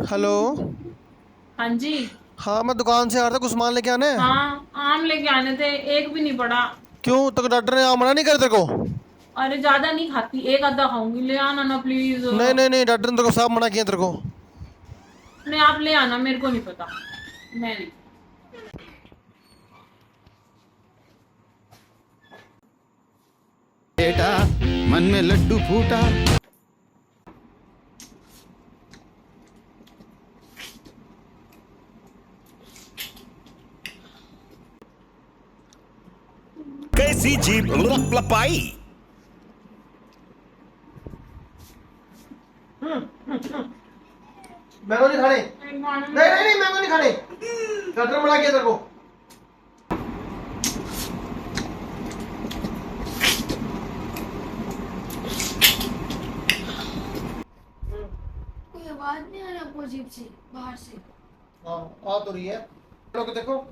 Hello. हाँ जी। हाँ, मैं दुकान से आ रहा था, कुछ सामान लेके आने हैं। हाँ, आम लेके आने थे, एक भी नहीं पड़ा। क्यों, तो डॉक्टर ने मना नहीं कर तेरे को? अरे ज्यादा नहीं खाती, एक आधा खाऊंगी, ले आना ना प्लीज। नहीं नहीं नहीं, डॉक्टर ने तेरे को साफ मना किया तेरे को। नहीं, आप ले आना, मेरे को नहीं पता। मैं नहीं। बेटा मन में लड्डू फूटा। कैसी जीभ लपाई। मैंगो नहीं खाने। नहीं नहीं नहीं, मैंगो नहीं खाने, डॉक्टर ने मना किया तेरे को। कोई आवाज नहीं आ रहा आपको अजीब सी बाहर से? हाँ, आ तो रही है, लोग देखो।